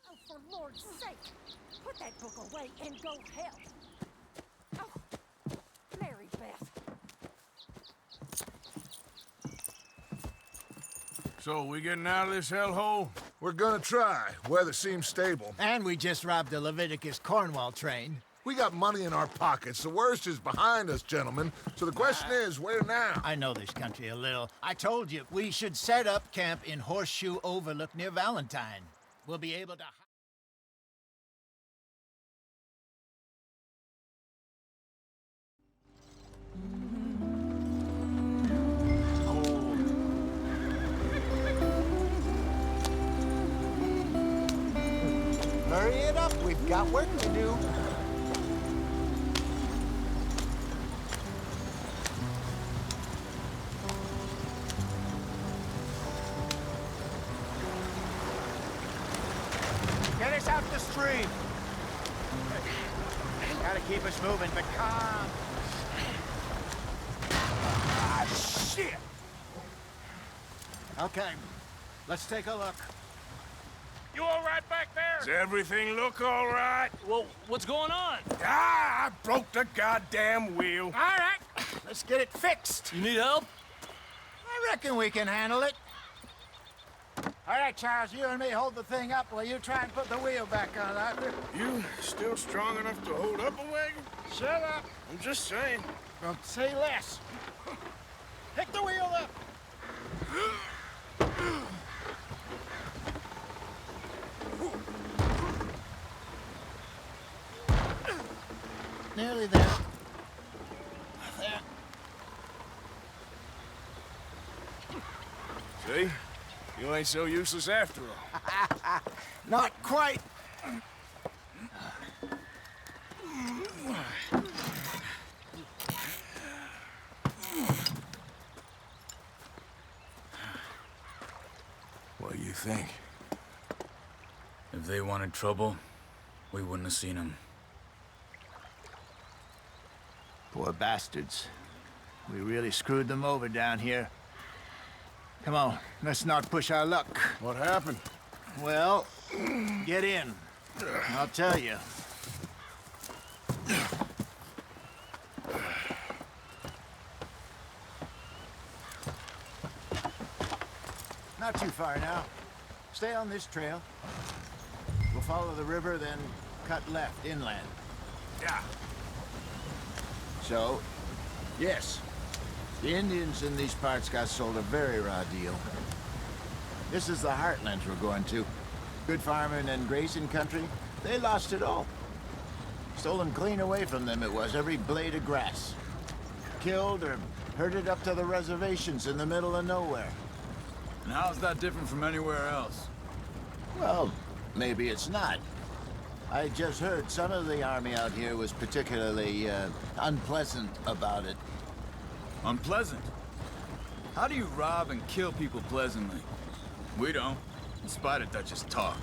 Oh, for Lord's sake! Put that book away and go help! Oh, Mary Beth. So, we getting out of this hellhole? We're gonna try. Weather seems stable. And we just robbed the Leviticus Cornwall train. We got money in our pockets. The worst is behind us, gentlemen. So the question is, where now? I know this country a little. I told you, we should set up camp in Horseshoe Overlook near Valentine. We'll be able to... Hurry it up, we've got work to do. Get us out the stream. Gotta keep us moving, but calm. Ah, shit! Okay, let's take a look. You all right back there? Does everything look all right? Well, what's going on? Ah, I broke the goddamn wheel. All right, let's get it fixed. You need help? I reckon we can handle it. All right, Charles, you and me hold the thing up while you try and put the wheel back on, Arthur. You still strong enough to hold up a wagon? Shut up. I'm just saying. Don't say less. Pick the wheel up. Nearly there. There. See? You ain't so useless after all. Not quite. What do you think? If they wanted trouble, we wouldn't have seen them. Poor bastards. We really screwed them over down here. Come on, let's not push our luck. What happened? Well, get in. I'll tell you. Not too far now. Stay on this trail. We'll follow the river, then cut left inland. Yeah. So, yes, the Indians in these parts got sold a very raw deal. This is the heartlands we're going to. Good farming and grazing country, they lost it all. Stolen clean away from them it was, every blade of grass. Killed or herded up to the reservations in the middle of nowhere. And how's that different from anywhere else? Well, maybe it's not. I just heard some of the army out here was particularly, unpleasant about it. Unpleasant? How do you rob and kill people pleasantly? We don't, in spite of Dutch's talk.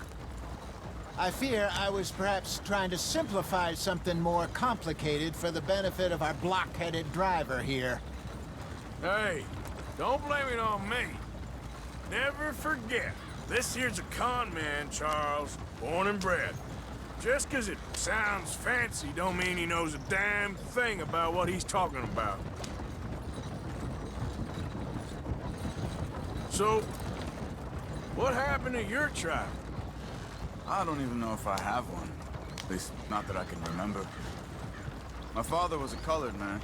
I fear I was perhaps trying to simplify something more complicated for the benefit of our block-headed driver here. Hey, don't blame it on me. Never forget, this here's a con man, Charles, born and bred. Just 'cause it sounds fancy don't mean he knows a damn thing about what he's talking about. So, what happened to your tribe? I don't even know if I have one. At least, not that I can remember. My father was a colored man.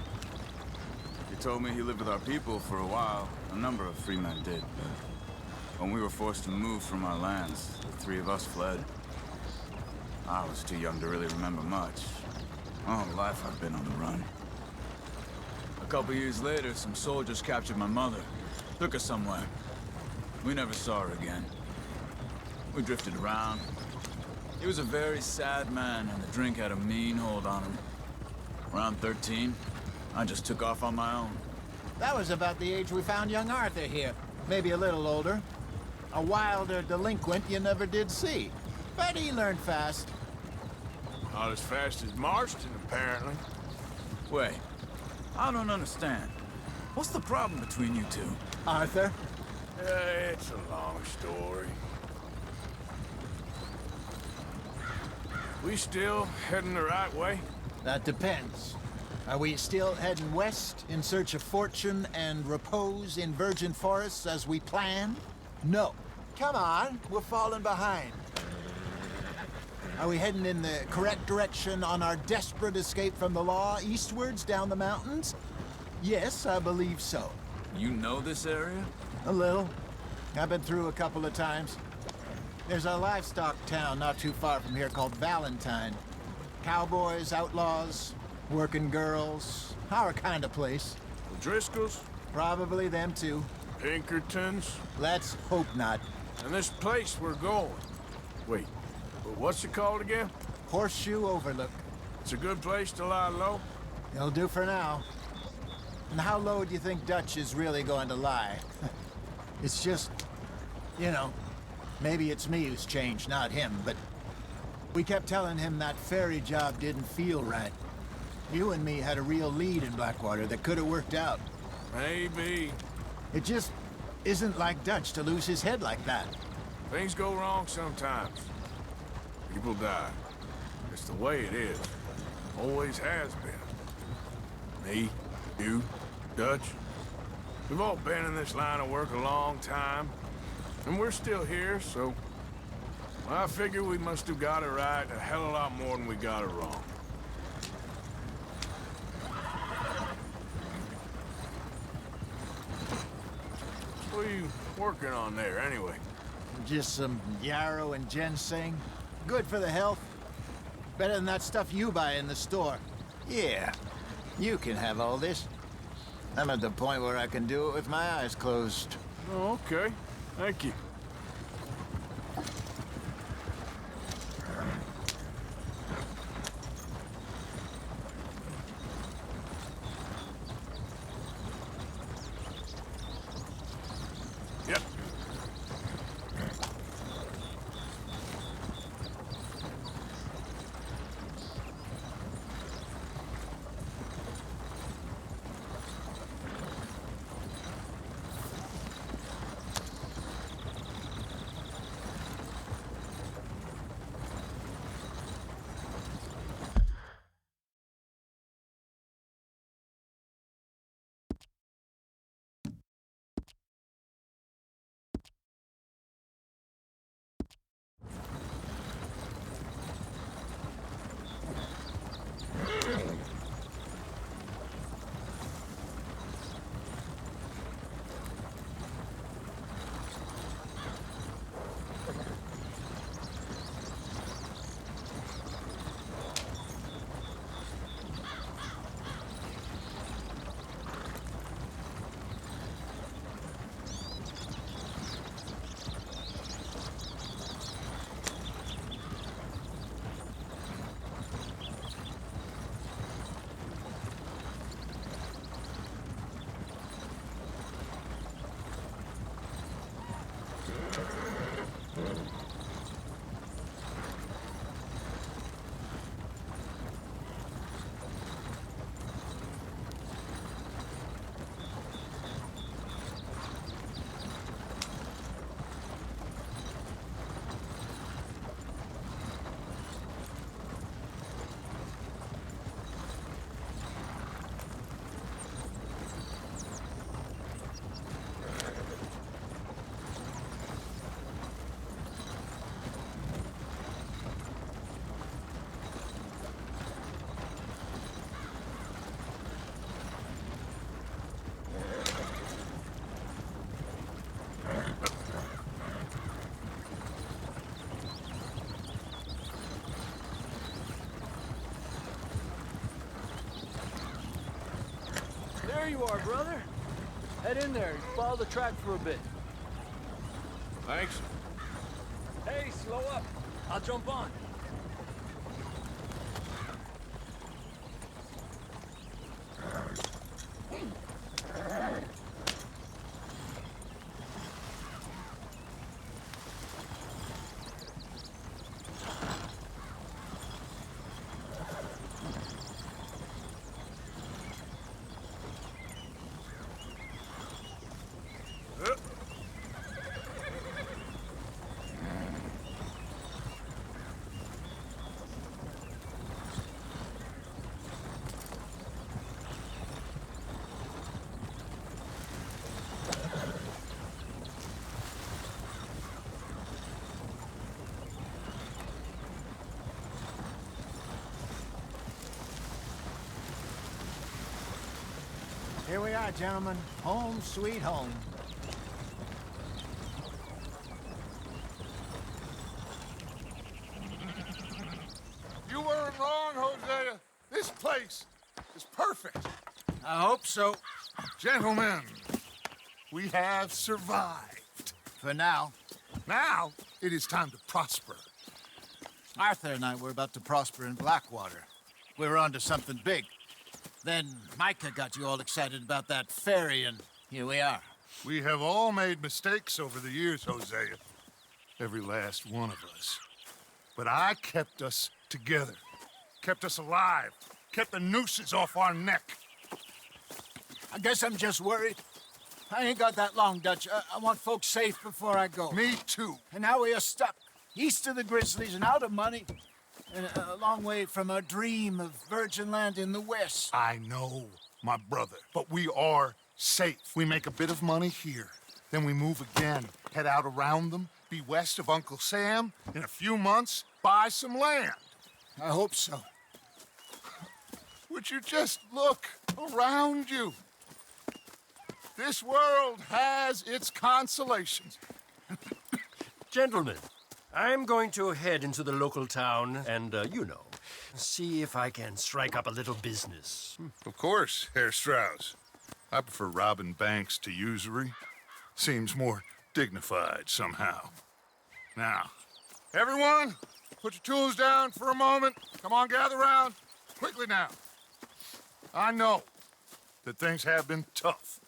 He told me he lived with our people for a while. A number of free men did, but when we were forced to move from our lands, the three of us fled. I was too young to really remember much. My whole life I've been on the run. A couple years later, some soldiers captured my mother. Took her somewhere. We never saw her again. We drifted around. He was a very sad man, and the drink had a mean hold on him. Around 13. I just took off on my own. That was about the age we found young Arthur here. Maybe a little older. A wilder delinquent you never did see. But he learned fast. Not as fast as Marston, apparently. Wait, I don't understand. What's the problem between you two? Arthur? It's a long story. We still heading the right way? That depends. Are we still heading west in search of fortune and repose in virgin forests as we planned? No. Come on, we're falling behind. Are we heading in the correct direction on our desperate escape from the law eastwards down the mountains? Yes, I believe so. You know this area? A little. I've been through a couple of times. There's a livestock town not too far from here called Valentine. Cowboys, outlaws, working girls, our kind of place. The Driscolls? Probably them too. Pinkertons? Let's hope not. And this place we're going. Wait, what's it called again? Horseshoe Overlook. It's a good place to lie low? It'll do for now. And how low do you think Dutch is really going to lie? It's just, you know, maybe it's me who's changed, not him, but we kept telling him that ferry job didn't feel right. You and me had a real lead in Blackwater that could have worked out. Maybe. It just isn't like Dutch to lose his head like that. Things go wrong sometimes. People die. It's the way it is. Always has been. Me, you, Dutch. We've all been in this line of work a long time. And we're still here, so... I figure we must have got it right a hell of a lot more than we got it wrong. What are you working on there, anyway? Just some yarrow and ginseng. Good for the health. Better than that stuff you buy in the store. Yeah, you can have all this. I'm at the point where I can do it with my eyes closed. Oh, okay. Thank you. Yep. There you are, brother. Head in there and follow the track for a bit. Thanks. Hey, slow up. I'll jump on. Here we are, gentlemen. Home sweet home. You weren't wrong, Hosea. This place is perfect. I hope so. Gentlemen, we have survived. For now. Now, it is time to prosper. Arthur and I were about to prosper in Blackwater. We were onto something big. Then Micah got you all excited about that ferry, and here we are. We have all made mistakes over the years, Hosea. Every last one of us. But I kept us together. Kept us alive. Kept the nooses off our neck. I guess I'm just worried. I ain't got that long, Dutch. I want folks safe before I go. Me too. And now we are stuck, east of the Grizzlies and out of money, and a long way from our dream of virgin land in the west. I know, my brother, but we are safe. We make a bit of money here, then we move again, head out around them, be west of Uncle Sam, in a few months, buy some land. I hope so. Would you just look around you? This world has its consolations. Gentlemen, I'm going to head into the local town and, you know, see if I can strike up a little business. Of course, Herr Strauss. I prefer robbing banks to usury. Seems more dignified somehow. Now, everyone, put your tools down for a moment. Come on, gather round. Quickly now. I know that things have been tough,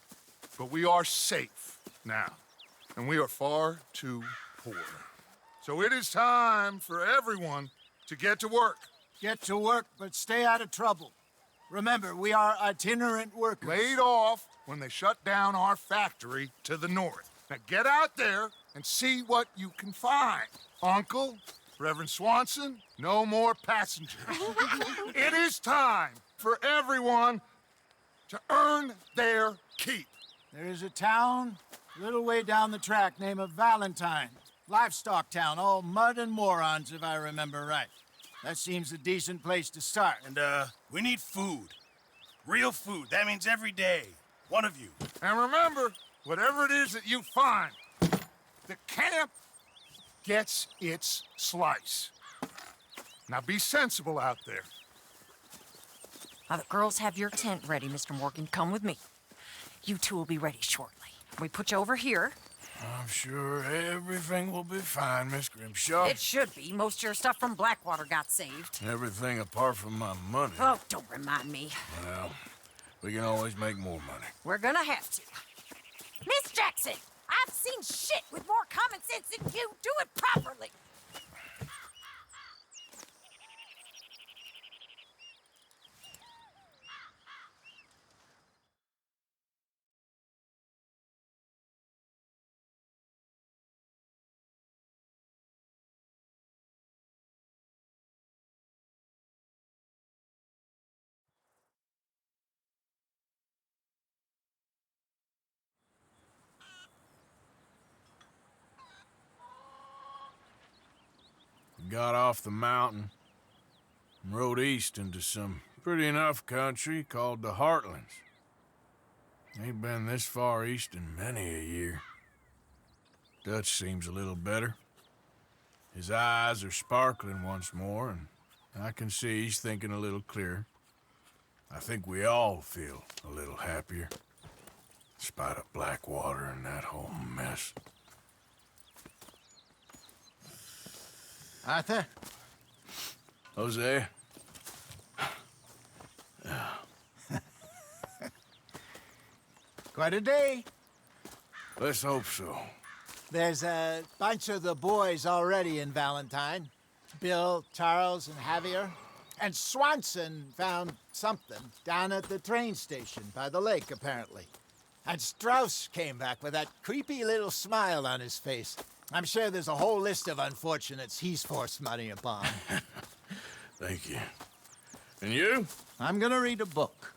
but we are safe now, and we are far too poor. So it is time for everyone to get to work. Get to work, but stay out of trouble. Remember, we are itinerant workers. Laid off when they shut down our factory to the north. Now get out there and see what you can find. Uncle, Reverend Swanson, no more passengers. It is time for everyone to earn their keep. There is a town a little way down the track named Valentine. Livestock town, all mud and morons, if I remember right. That seems a decent place to start. And, we need food. Real food. That means every day. One of you. And remember, whatever it is that you find, the camp gets its slice. Now be sensible out there. Now, the girls have your tent ready, Mr. Morgan. Come with me. You two will be ready shortly. We put you over here. I'm sure everything will be fine, Miss Grimshaw. It should be. Most of your stuff from Blackwater got saved. Everything apart from my money. Oh, don't remind me. Well, we can always make more money. We're gonna have to. Miss Jackson, I've seen shit with more common sense than you. Do it properly. Got off the mountain and rode east into some pretty enough country called the Heartlands. Ain't been this far east in many a year. Dutch seems a little better. His eyes are sparkling once more, and I can see he's thinking a little clearer. I think we all feel a little happier, in spite of Blackwater and that whole mess. Arthur? Jose? Quite a day. Let's hope so. There's a bunch of the boys already in Valentine. Bill, Charles, and Javier. And Swanson found something down at the train station by the lake, apparently. And Strauss came back with that creepy little smile on his face. I'm sure there's a whole list of unfortunates he's forced money upon. Thank you. And you? I'm gonna read a book.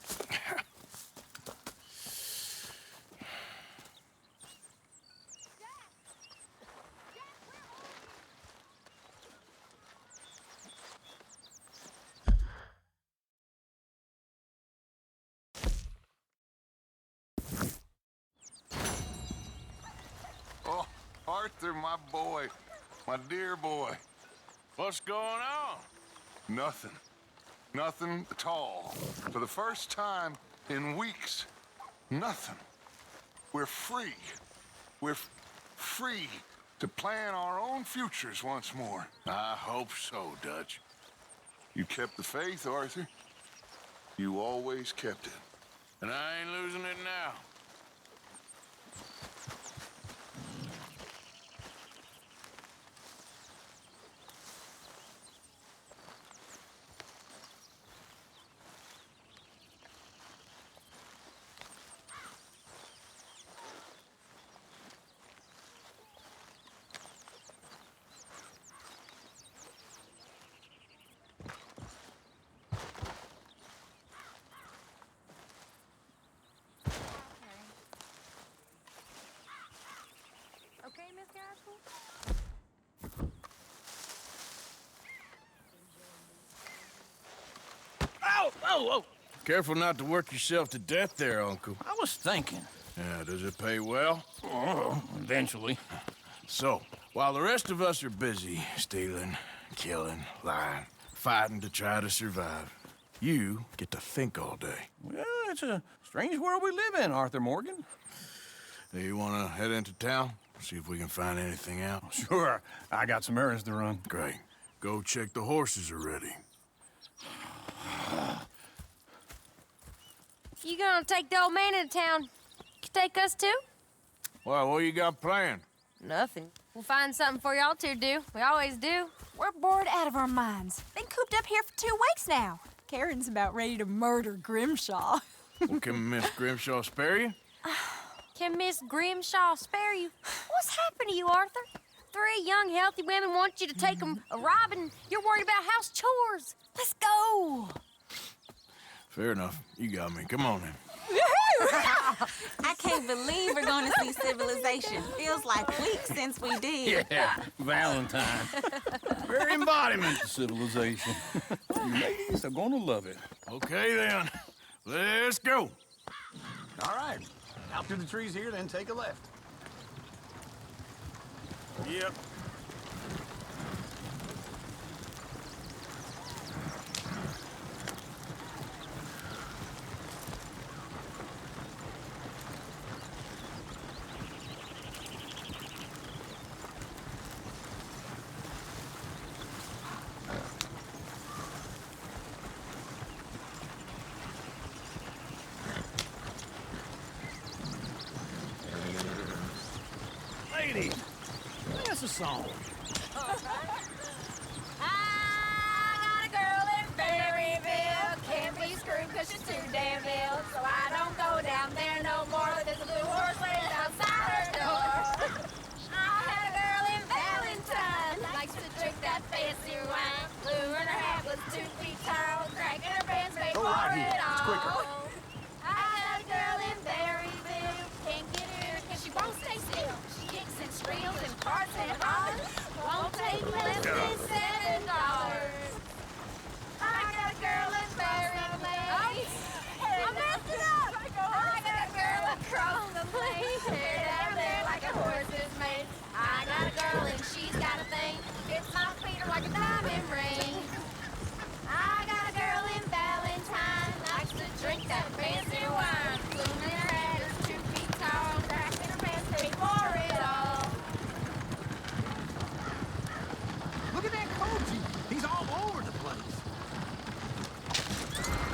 Arthur, my boy. My dear boy. What's going on? Nothing. Nothing at all. For the first time in weeks, nothing. We're free. We're free to plan our own futures once more. I hope so, Dutch. You kept the faith, Arthur. You always kept it. And I ain't losing it now. Okay, Miss Gaskell? Oh! Careful not to work yourself to death there, Uncle. I was thinking. Yeah, does it pay well? Oh, eventually. So, while the rest of us are busy stealing, killing, lying, fighting to try to survive, you get to think all day. Well, it's a strange world we live in, Arthur Morgan. Do you want to head into town? See if we can find anything out? Sure, I got some errands to run. Great. Go check the horses are ready. You gonna take the old man into town? You take us too? Well, what you got planned? Nothing. We'll find something for y'all to do. We always do. We're bored out of our minds. Been cooped up here for 2 weeks now. Karen's about ready to murder Grimshaw. Well, can Miss Grimshaw spare you? Can Miss Grimshaw spare you? What's happened to you, Arthur? 3 young, healthy women want you to take them a robbing. You're worried about house chores. Let's go. Fair enough. You got me. Come on then. I can't believe we're going to see civilization. Feels like weeks since we did. Yeah, Valentine. Very embodiment of civilization. You ladies are gonna love it. Okay then. Let's go. All right. Out through the trees here, then take a left. Yep. Ladies, sing us a song. I got a girl in Berryville. Can't be screwed 'cause she's too damn ill. So I don't go down there no more. There's a blue horse laying outside her door. I had a girl in Valentine. Likes to drink that fancy wine. Blue in her hat was 2 feet tall. Cracking her pants made Go for right here. it all. It's quicker. I had a girl in Berryville. Can't get her 'cause she won't stay still. She kicks and squeals and farts and hollers. Won't take less than $7. I got a girl in Berryville. I messed it up. I got a girl across the place. Hair down there like a horse's mane. I got a girl and she's got a thing. It's my feet are like a diamond ring. I got a girl in Valentine. Likes to drink that fancy wine. Bloom in her head is 2 feet tall. Crack in her pants paid for it all. Look at that coach. He's all over the place.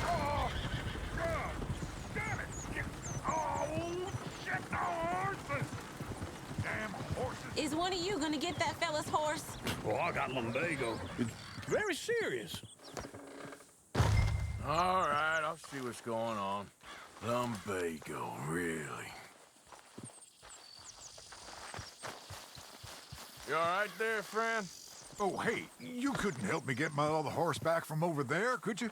Oh, God! Damn it! Oh, shit, no horses! Damn horses! Is one of you going to get that fella's horse? Well, I got lumbago. It's very serious. All right, I'll see what's going on. Lumbago, really? You all right there, friend? Oh, hey, you couldn't help me get my other horse back from over there, could you?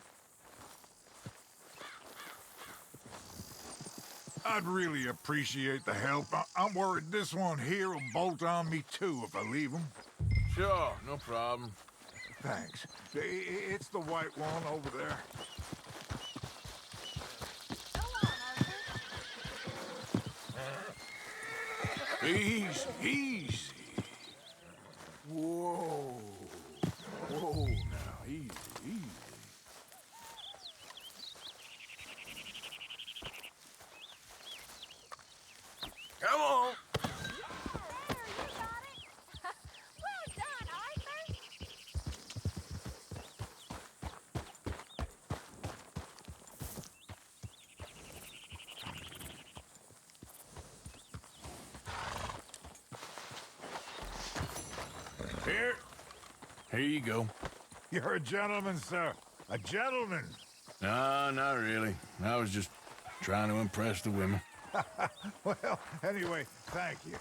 I'd really appreciate the help. I'm worried this one here will bolt on me, too, if I leave him. Sure, no problem. Thanks. It's the white one over there. Easy, easy. Here you go. You're a gentleman, sir. A gentleman. No, not really. I was just trying to impress the women. Well, anyway, thank you.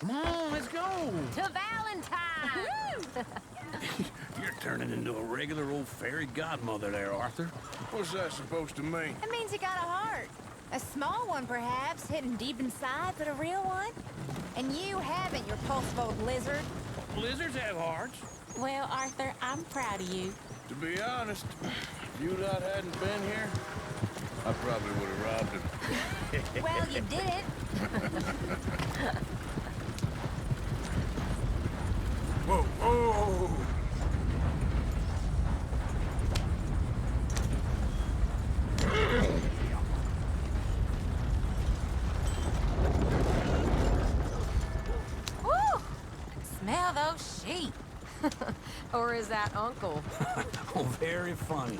Come on, let's go. To Valentine! You're turning into a regular old fairy godmother there, Arthur. What's that supposed to mean? It means you got a heart. A small one, perhaps, hidden deep inside, but a real one. And you haven't, you repulsive old lizard. Lizards have hearts. Well, Arthur, I'm proud of you. To be honest, if you lot hadn't been here, I probably would have robbed him. Well, you did it. Whoa, whoa! Woo! Smell those sheep. Or is that Uncle? Oh, very funny.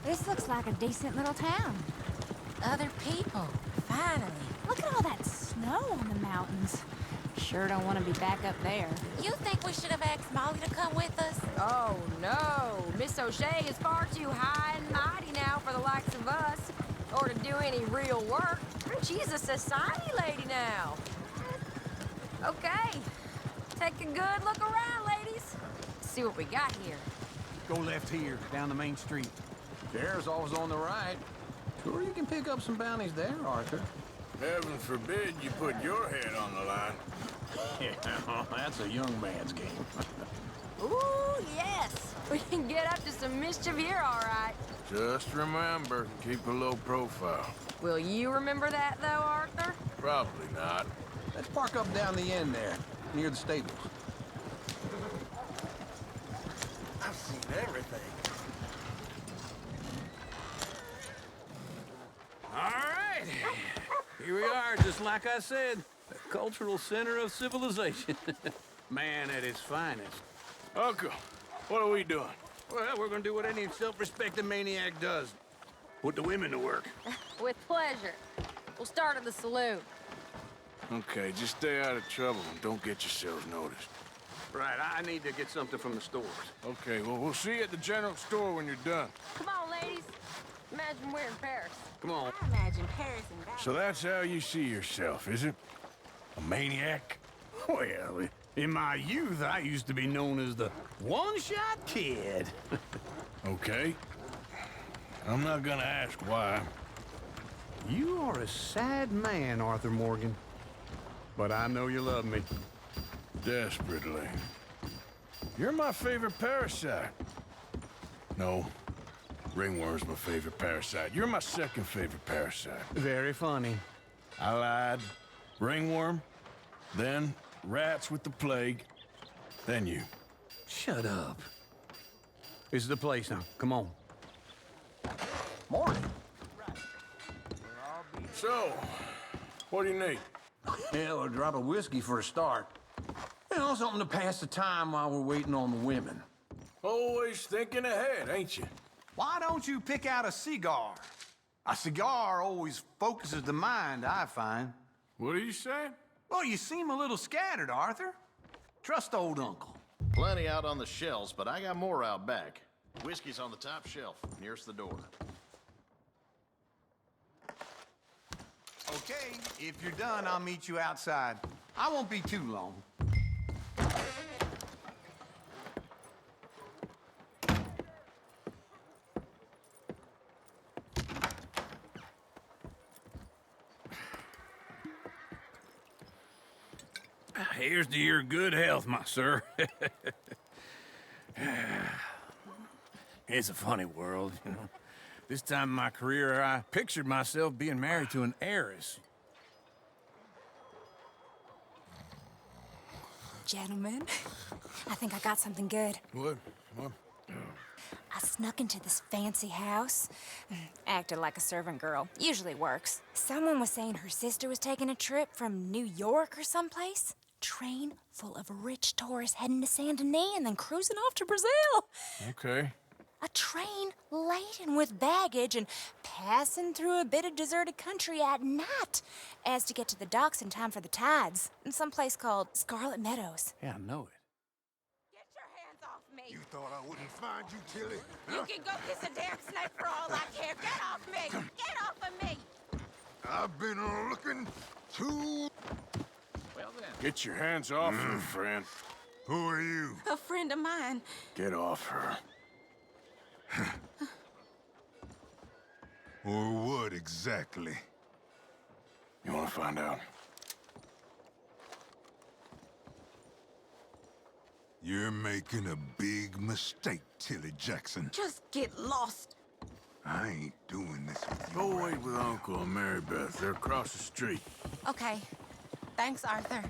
This looks like a decent little town. Other people, finally. Look at all that snow on the mountains. Sure don't want to be back up there. You think we should have asked Molly to come with us? Oh, no. Miss O'Shea is far too high and mighty now for the likes of us. Or to do any real work. She's a society lady now. Okay. Take a good look around, ladies. See what we got here. Go left here, down the main street. There's always on the right. Sure, you can pick up some bounties there, Arthur. Heaven forbid you put your head on the line. Yeah, that's a young man's game. Ooh, yes. We can get up to some mischief here, all right. Just remember, keep a low profile. Will you remember that, though, Arthur? Probably not. Let's park up down the end there, near the stables. I've seen everything. All right. Here we are, just like I said. The cultural center of civilization. Man at its finest. Uncle, what are we doing? Well, we're gonna do what any self-respecting maniac does. Put the women to work. With pleasure. We'll start at the saloon. Okay, just stay out of trouble and don't get yourselves noticed. Right, I need to get something from the stores. Okay, well, we'll see you at the general store when you're done. Come on, ladies. Imagine we're in Paris. Come on. I imagine Paris and Dallas. So that's how you see yourself, is it? A maniac? Well, in my youth, I used to be known as the one-shot kid. Okay. I'm not gonna ask why. You are a sad man, Arthur Morgan. But I know you love me. Desperately. You're my favorite parasite. No, ringworm's my favorite parasite. You're my second favorite parasite. Very funny. I lied. Ringworm, then rats with the plague, then you. Shut up. This is the place now. Come on. Morning. So, what do you need? Hell, a drop of whiskey for a start. You know, something to pass the time while we're waiting on the women. Always thinking ahead, ain't you? Why don't you pick out a cigar? A cigar always focuses the mind, I find. What are you saying? Well, you seem a little scattered, Arthur. Trust old Uncle. Plenty out on the shelves, but I got more out back. Whiskey's on the top shelf, nearest the door. Okay, if you're done, I'll meet you outside. I won't be too long. Here's to your good health, my sir. It's a funny world, you know. This time in my career, I pictured myself being married to an heiress. Gentlemen, I think I got something good. What? I snuck into this fancy house. Acted like a servant girl. Usually works. Someone was saying her sister was taking a trip from New York or someplace. Train full of rich tourists heading to Saint Denis and then cruising off to Brazil. Okay. A train laden with baggage and passing through a bit of deserted country at night as to get to the docks in time for the tides in some place called Scarlet Meadows. Yeah, I know it. Get your hands off me. You thought I wouldn't find you, Tilly? You can go kiss a damn snake for all I care. Get off me! Get off of me! I've been looking too... Well then. Get your hands off her, friend. Who are you? A friend of mine. Get off her. Or what exactly? You want to find out? You're making a big mistake, Tilly Jackson. Just get lost. I ain't doing this with you. Go wait with Uncle and Mary Beth. They're across the street. Okay. Thanks, Arthur.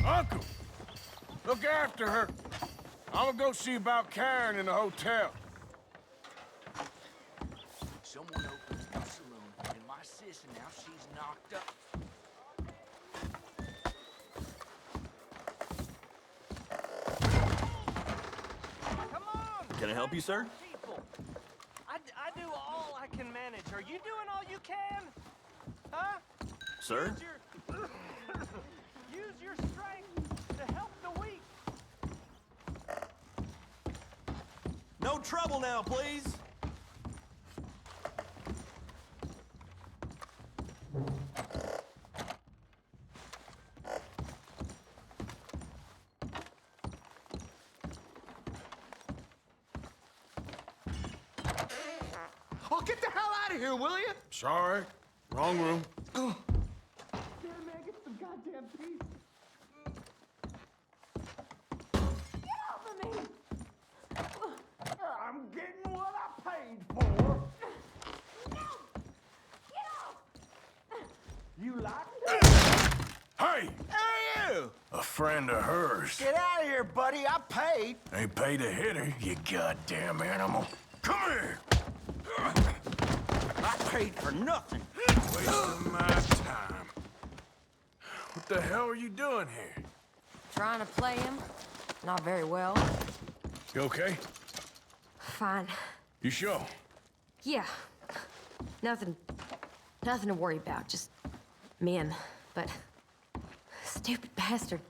Uncle! Look after her. I'm gonna go see about Karen in the hotel. Someone opened the saloon, and my sister now she's knocked up. Come on! Can I help you, sir? People. I do all I can manage. Are you doing all you can? Huh? Sir? Use your strength to help the weak. No trouble now, please. Oh, get the hell out of here, will you? Sorry. Wrong room. Damn, man, get some goddamn peace. Get off of me! I'm getting what I paid for. No! Get off! You like it? Hey! Hey, you! A friend of hers. Get out of here, buddy. I paid. Ain't paid to hit her, you goddamn animal. Come here! I paid for nothing. Wasting my time. What the hell are you doing here? Trying to play him. Not very well. You okay? Fine. You sure? Yeah. Nothing to worry about. Just men. But stupid bastard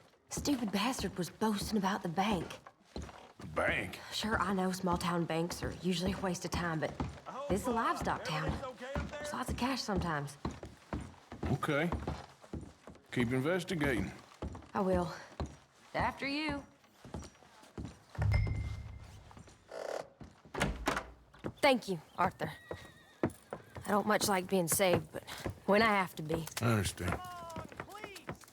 was boasting about the bank. The bank? Sure, I know small town banks are usually a waste of time, but this is a livestock town. There's lots of cash sometimes. Okay. Keep investigating. I will. After you. Thank you, Arthur. I don't much like being saved, but when I have to be. I understand.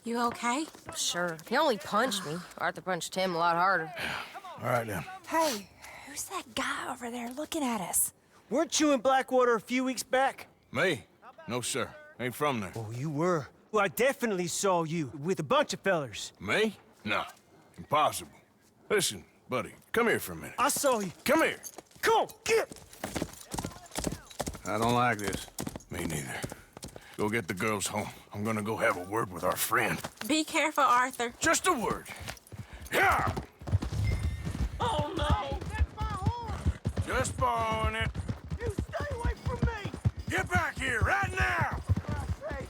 You okay? Sure. He only punched me. Arthur punched him a lot harder. All right, then. Hey, who's that guy over there looking at us? Weren't you in Blackwater a few weeks back? Me? No, sir. Ain't from there. Oh, you were. Well, I definitely saw you with a bunch of fellers. Me? No. Impossible. Listen, buddy, come here for a minute. I saw you. Come here. Come on, get! I don't like this. Me neither. Go get the girls home. I'm gonna go have a word with our friend. Be careful, Arthur. Just a word. Yeah! Oh, no! That's my horse! Just borrowing it. You stay away from me! Get back here right now! For Christ's sake!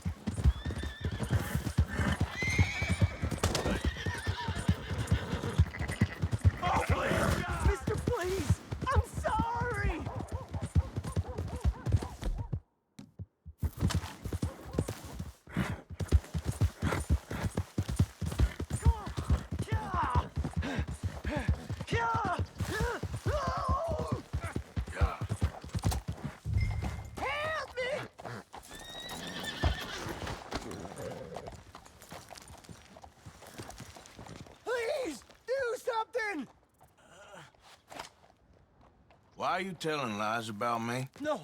Oh, please! Mister, please! I'm sorry! Help me! Please, do something! Why are you telling lies about me? No.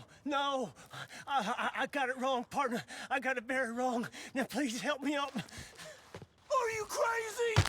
I got it wrong, partner. I got it very wrong. Now, please help me up. Are you crazy?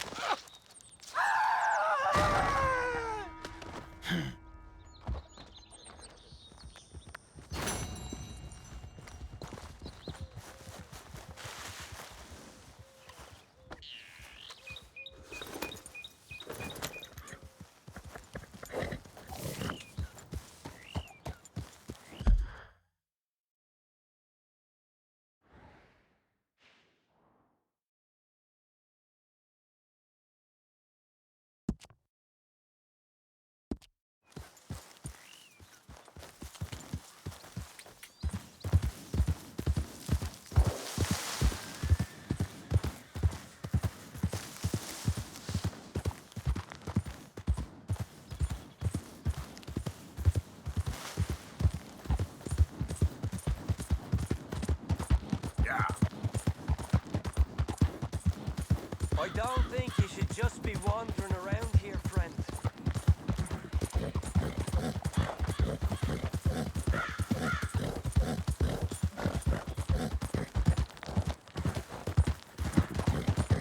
I don't think you should just be wandering around here, friend.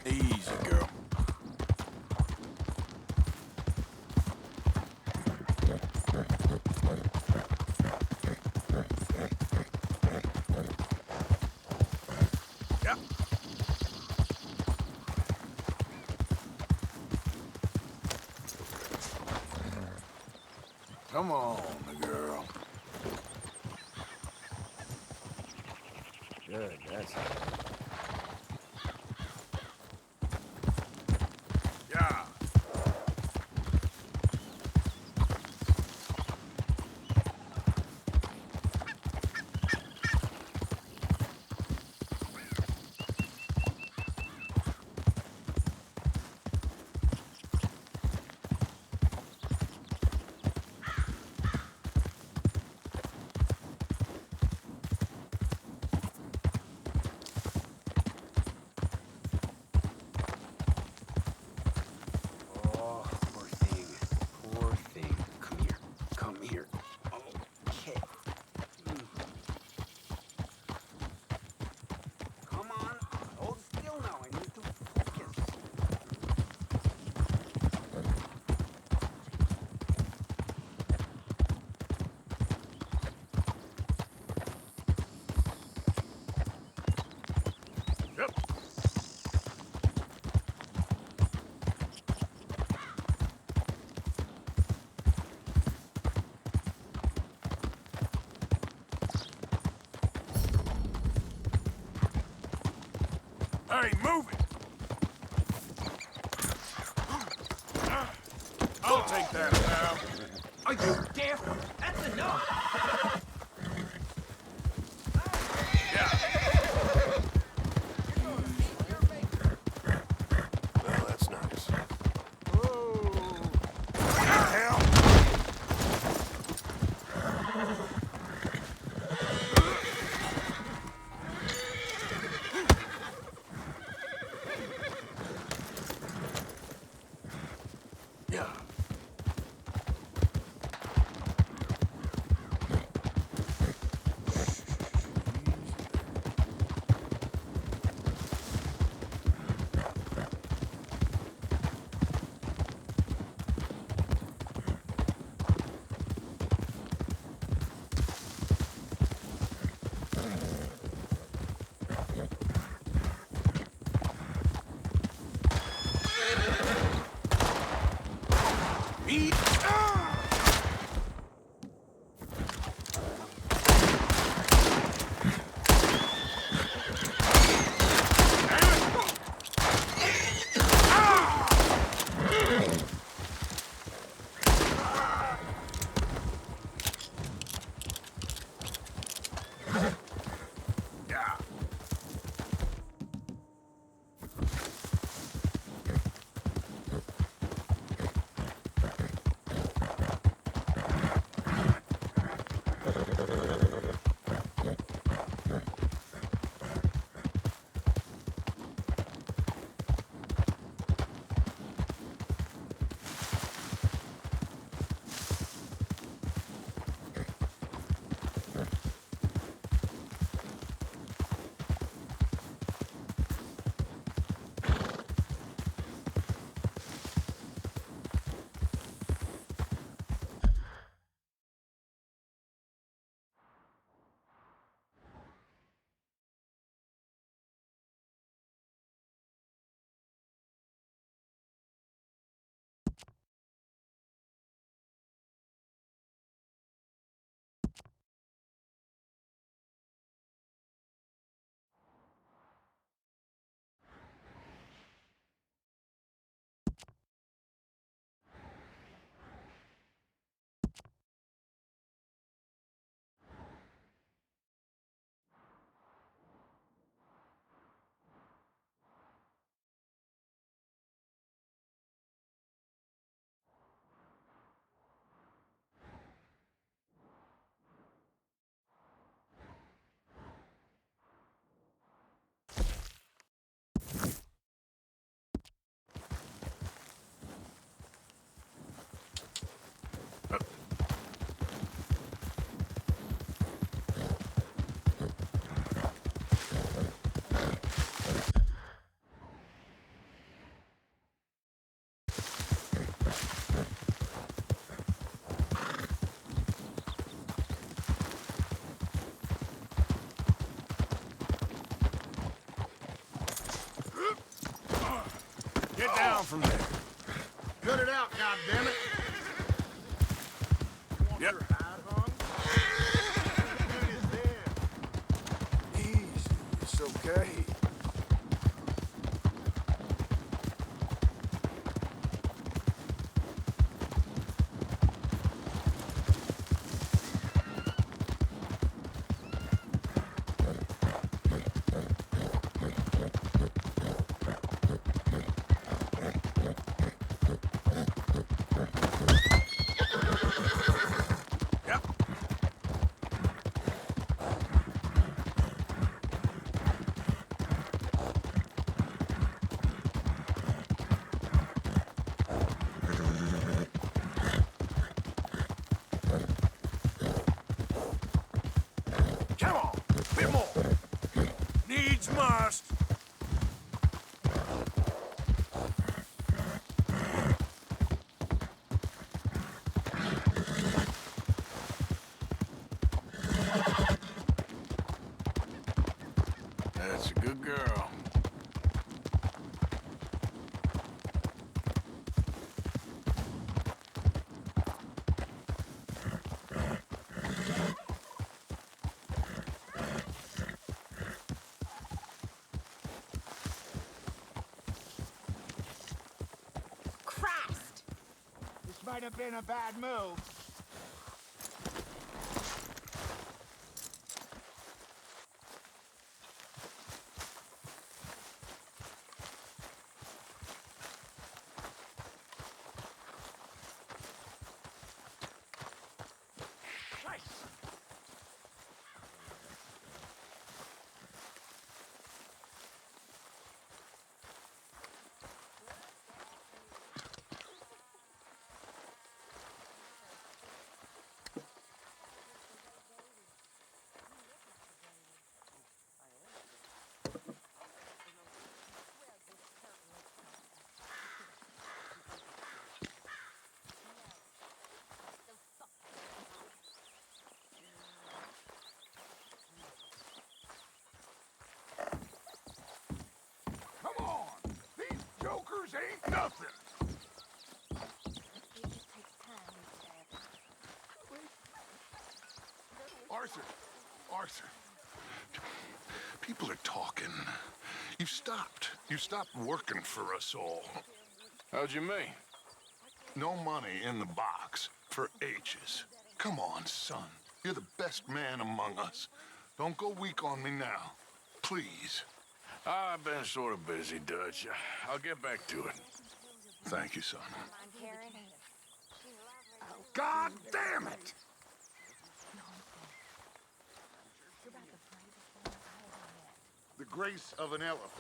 Easy, girl. Yep. Come on, girl. Good, that's Yeah. Oh, poor thing. Poor thing. Come here. Come here. Okay. Come on. Hold still now. I need to focus. Yep. Hey, move it! I'll take that now. Are you deaf? That's enough! well, that's nice. Hell! Yeah. down from there. Cut it out, goddammit! Yep. Easy, it's okay. Come on, bit more. Needs must. That's a good girl. Christ! This might have been a bad move. Come on! These jokers ain't nothing! Arthur! Arthur! People are talking. You stopped. You stopped working for us all. How'd you mean? No money in the box for H's. Come on, son. You're the best man among us. Don't go weak on me now. Please. I've been sort of busy, Dutch. I'll get back to it. Thank you, son. God damn it! The grace of an elephant.